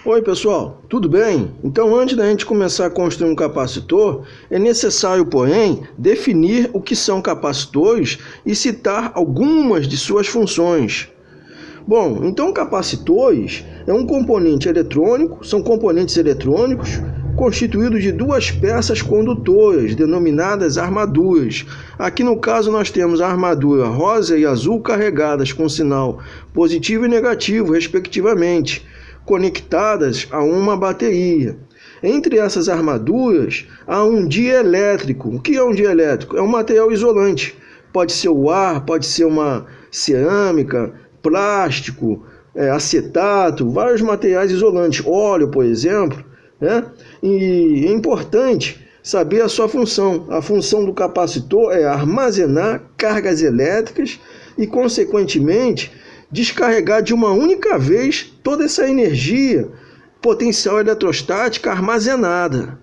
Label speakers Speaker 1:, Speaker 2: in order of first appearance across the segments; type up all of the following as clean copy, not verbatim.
Speaker 1: Oi pessoal, tudo bem? Então antes da gente começar a construir um capacitor, é necessário, porém, definir o que são capacitores e citar algumas de suas funções. Bom, então capacitores é um componente eletrônico, são componentes eletrônicos constituídos de duas peças condutoras, denominadas armaduras. Aqui no caso nós temos a armadura rosa e azul carregadas com sinal positivo e negativo, respectivamente, conectadas a uma bateria. Entre essas armaduras há um dielétrico. O que é um dielétrico? É um material isolante. Pode ser o ar, pode ser uma cerâmica, plástico, acetato, vários materiais isolantes, óleo, por exemplo, né? E é importante saber a sua função. A função do capacitor é armazenar cargas elétricas e, consequentemente, descarregar de uma única vez toda essa energia potencial eletrostática armazenada.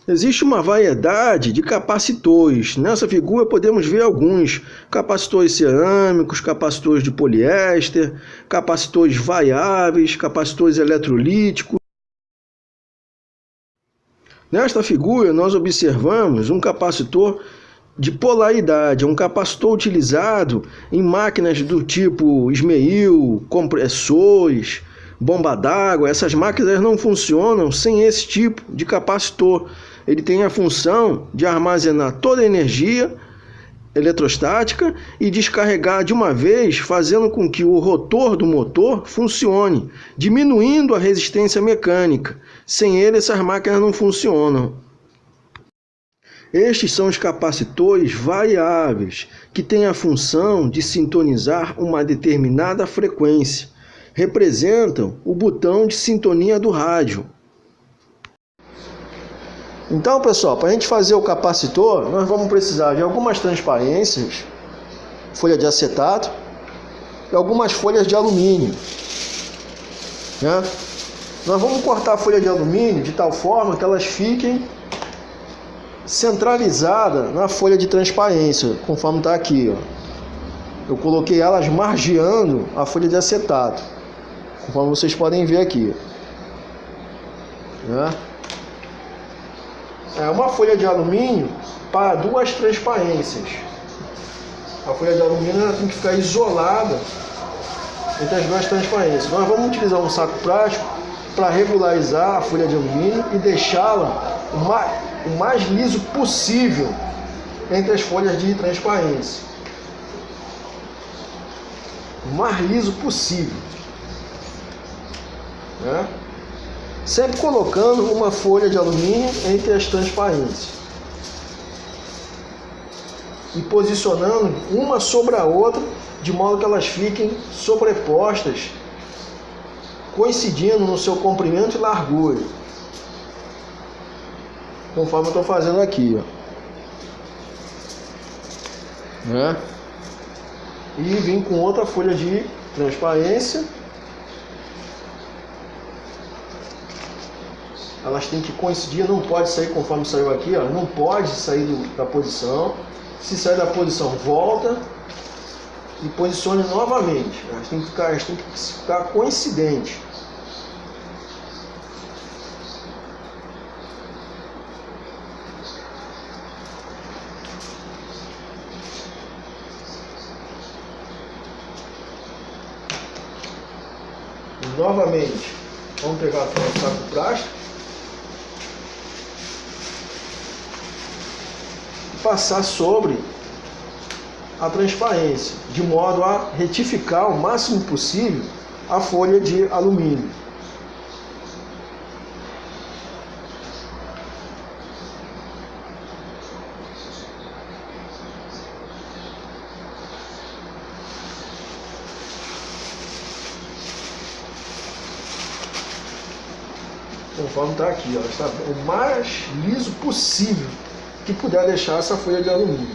Speaker 1: Existe uma variedade de capacitores. Nessa figura podemos ver alguns: capacitores cerâmicos, capacitores de poliéster, capacitores variáveis, capacitores eletrolíticos. Nesta figura nós observamos um capacitor de polaridade, um capacitor utilizado em máquinas do tipo esmeril, compressores, bomba d'água. Essas máquinas não funcionam sem esse tipo de capacitor. Ele tem a função de armazenar toda a energia eletrostática e descarregar de uma vez, fazendo com que o rotor do motor funcione, diminuindo a resistência mecânica. Sem ele, essas máquinas não funcionam. Estes são os capacitores variáveis, que têm a função de sintonizar uma determinada frequência. Representam o botão de sintonia do rádio. Então, pessoal, para a gente fazer o capacitor, nós vamos precisar de algumas transparências, folha de acetato e algumas folhas de alumínio, né? Nós vamos cortar a folha de alumínio de tal forma que elas fiquem centralizadas na folha de transparência, conforme está aqui, ó. Eu coloquei elas margeando a folha de acetato, conforme vocês podem ver aqui, né? É uma folha de alumínio para duas transparências. A folha de alumínio ela tem que ficar isolada entre as duas transparências. Nós vamos utilizar um saco plástico para regularizar a folha de alumínio e deixá-la o mais liso possível entre as folhas de transparência. O mais liso possível, né? Sempre colocando uma folha de alumínio entre as transparências e posicionando uma sobre a outra, de modo que elas fiquem sobrepostas, coincidindo no seu comprimento e largura, conforme eu estou fazendo aqui, ó, né? E vim com outra folha de transparência. Elas têm que coincidir, não pode sair conforme saiu aqui, ó, não pode sair da posição. Se sair da posição, volta e posicione novamente. Elas têm que ficar coincidentes. E novamente, vamos pegar o saco plástico, passar sobre a transparência, de modo a retificar o máximo possível a folha de alumínio. Conforme está aqui, ó, está o mais liso possível que puder deixar essa folha de alumínio.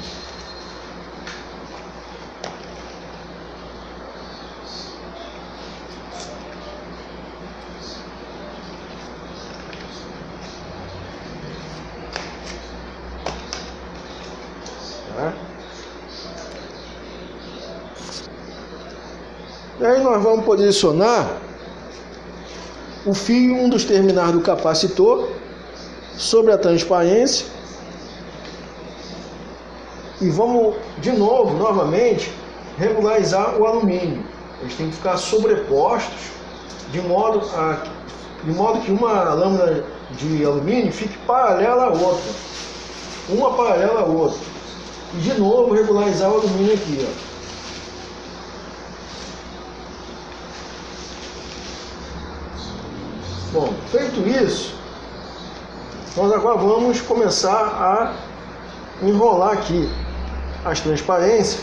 Speaker 1: Tá? E aí nós vamos posicionar o fio, um dos terminais do capacitor, sobre a transparência. E vamos, novamente, regularizar o alumínio. Eles têm que ficar sobrepostos, de modo que uma lâmina de alumínio fique paralela à outra. Uma paralela à outra. E de novo regularizar o alumínio aqui, ó. Bom, feito isso, nós agora vamos começar a enrolar aqui as transparências.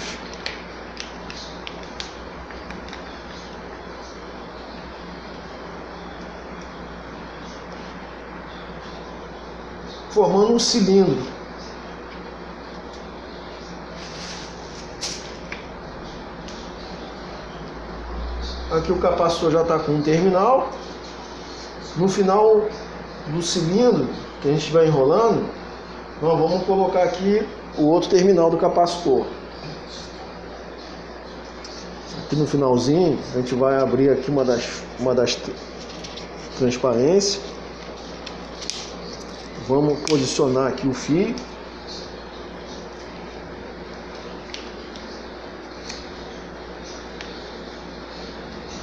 Speaker 1: Formando um cilindro. Aqui o capacitor já está com um terminal. No final do cilindro que a gente vai enrolando, nós vamos colocar aqui o outro terminal do capacitor. Aqui no finalzinho a gente vai abrir aqui uma das transparências. Vamos posicionar aqui o fio.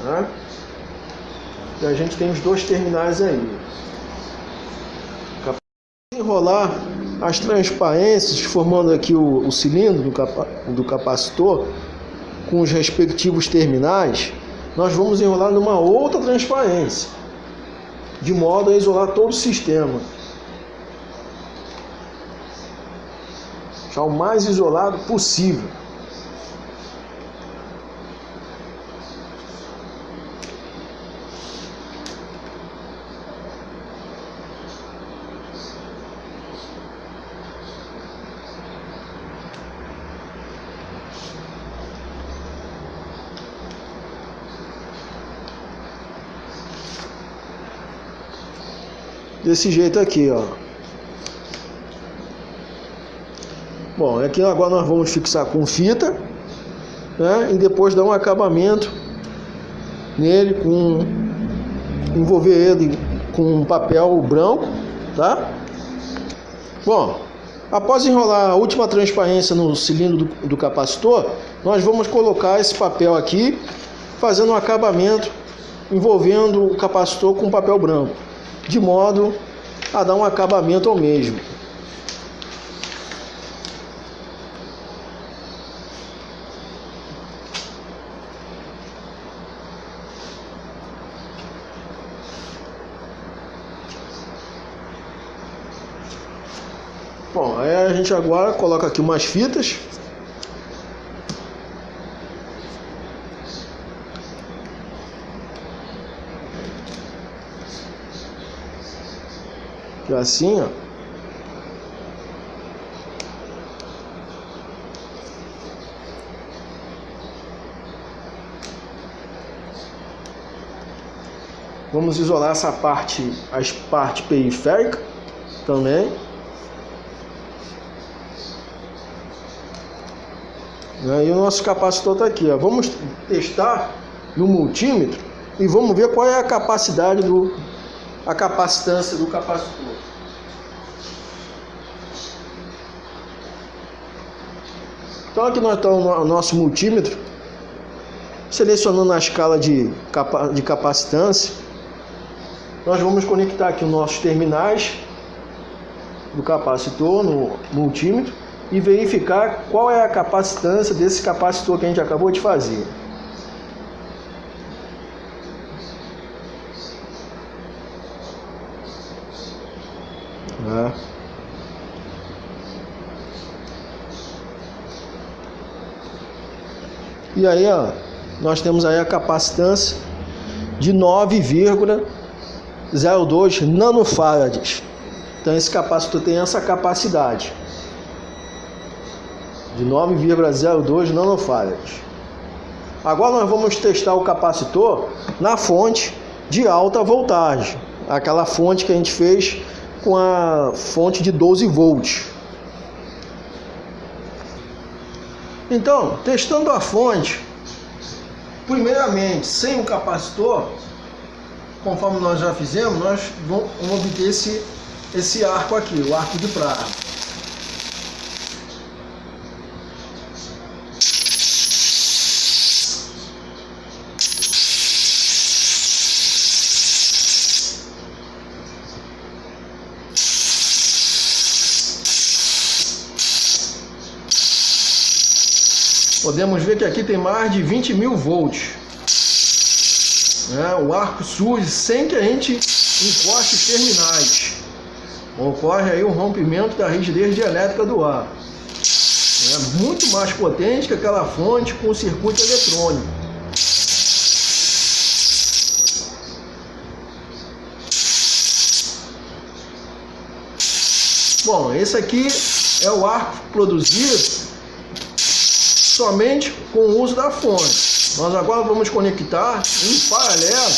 Speaker 1: Tá? E a gente tem os dois terminais aí. Enrolar as transparências, formando aqui o cilindro do capacitor com os respectivos terminais, nós vamos enrolar numa outra transparência, de modo a isolar todo o sistema. Deixar o mais isolado possível. Desse jeito aqui, ó. Bom, aqui agora nós vamos fixar com fita, né? E depois dar um acabamento nele, envolver ele com um papel branco, tá? Bom, após enrolar a última transparência no cilindro do capacitor, nós vamos colocar esse papel aqui, fazendo um acabamento, envolvendo o capacitor com papel branco, de modo a dar um acabamento ao mesmo. Bom, aí a gente agora coloca aqui umas fitas. E assim, ó. Vamos isolar essa parte, as partes periféricas também. E o nosso capacitor está aqui, ó. Vamos testar no multímetro e vamos ver qual é a capacidade a capacitância do capacitor. Então aqui nós estamos no nosso multímetro, selecionando a escala de capacitância. Nós vamos conectar aqui os nossos terminais do capacitor no multímetro e verificar qual é a capacitância desse capacitor que a gente acabou de fazer. E aí, ó, nós temos aí a capacitância de 9,02 nanofarads. Então esse capacitor tem essa capacidade de 9,02 nanofarads. Agora nós vamos testar o capacitor na fonte de alta voltagem, aquela fonte que a gente fez com a fonte de 12 volts. Então, testando a fonte, Primeiramente, sem o capacitor, conforme nós já fizemos, nós vamos obter esse arco aqui, o arco de prata. Podemos ver que aqui tem mais de 20.000 volts. O arco surge sem que a gente encoste os terminais. Ocorre aí o rompimento da rigidez dielétrica do ar. É muito mais potente que aquela fonte com circuito eletrônico. Bom, esse aqui é o arco produzido somente com o uso da fonte. Nós agora vamos conectar em paralelo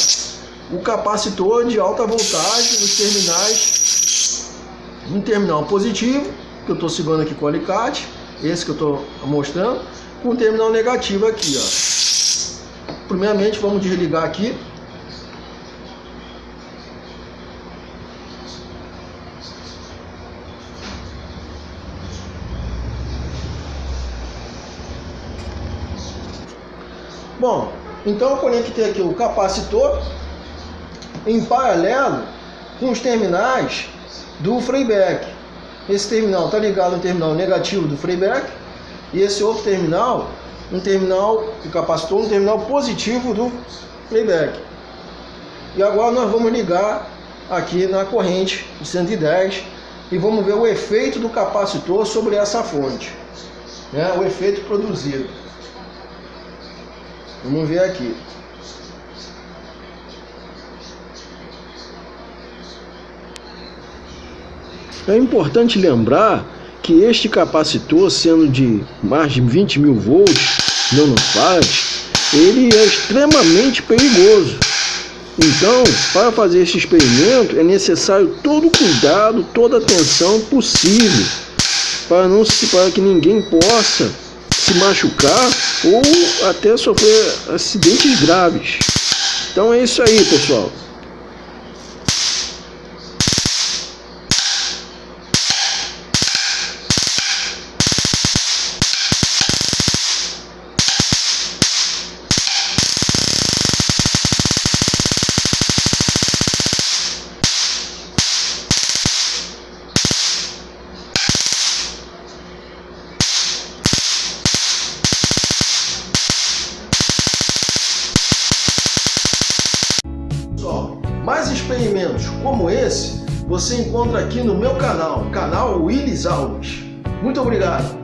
Speaker 1: o capacitor de alta voltagem nos terminais, um terminal positivo, que eu estou segurando aqui com o alicate, esse que eu estou mostrando, com o terminal negativo aqui, ó. Primeiramente vamos desligar aqui. Bom, então eu conectei aqui o capacitor em paralelo com os terminais do Freiberg. Esse terminal está ligado no terminal negativo do Freiberg e esse outro terminal, o capacitor, um terminal positivo do Freiberg. E agora nós vamos ligar aqui na corrente de 110 e vamos ver o efeito do capacitor sobre essa fonte, o efeito produzido. Vamos ver aqui. É importante lembrar que este capacitor, sendo de mais de 20.000 volts nanofarad, ele é extremamente perigoso. Então, para fazer esse experimento é necessário todo o cuidado, toda a atenção possível para que ninguém possa se machucar ou até sofrer acidentes graves. Então é isso aí, pessoal. Mais experimentos como esse você encontra aqui no meu canal Willis Alves. Muito obrigado!